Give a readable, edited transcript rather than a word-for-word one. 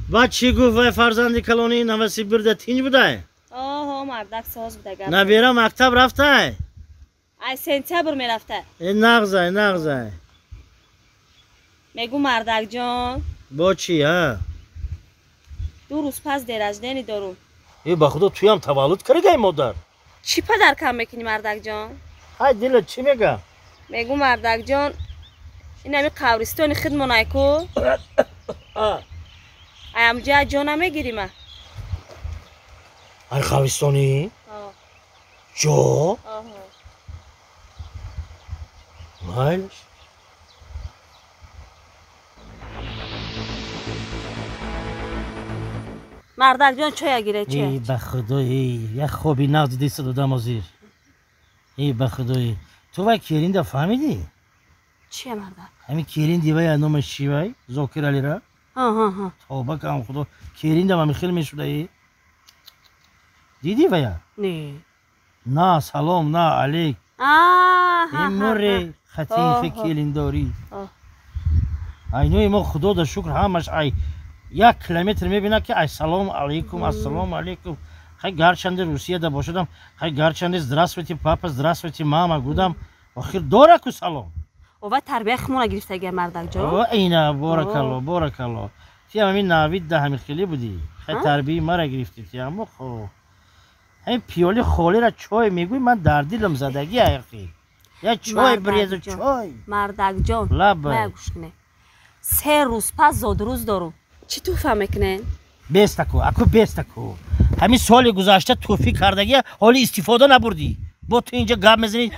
با چی گفت وای فرزندی کلونی نوسی برده تینج بوده؟ آه مردک ساز بوده نبیره مکتب رفته؟ ای سنتبر می رفته نغزه میگو مردک جان با چی ها؟ 2 روز پس دیرجدنی دارم ای با خدا توی هم تولد کرده مادر چی پدر کم میکنی مردک جان؟ های دلت چی میگه؟ میگو مردک جان این همی قبرستانی خدمانای کو ایم جا جا نمیگیری من ای قبرستانی؟ جا؟ آها مایلش مردک جان چای گیره چه؟ ای به خدایی یک خوابی نقد دیست دادم آزیر ای به خدایی تو وای کیرین ده فهمیدی؟ چیه مردک؟ همین کیرین دی وای نامش چی وای؟ زاکر علی را؟ آها توبه کم خدا کیرین ده من خیلی میشده ای؟ دیدی وای؟ نه سلام نه علیک این موری خطین کیلین داری اینوی ما خدا در شکر همش ای 1 کیلومتر میبینه که ای سلام علیکم السلام علیکم خیلی گرچنده روسیه ده باشدم خیلی گرچنده здравствуйте پاپا здравствуйте ماما گودم آخر داره که سلام و تربیه خمونه گرفته گه مردک جان اینه بارک الله تی همین نوید ده همین خیلی بودی خیلی تربیه مرا گرفتی تی اما خب این پیالی خالی را چای میگوی من در دلم زدگی اخی یا چای بریز چای مردک جان لب گوش کنه 3 روز پس زاد روز دارم چی تو فهم میکنه؟ بیست کو همین سال گذشته توفیق کردگی حالی استفاده نبردی با تو اینجا گپ میزنی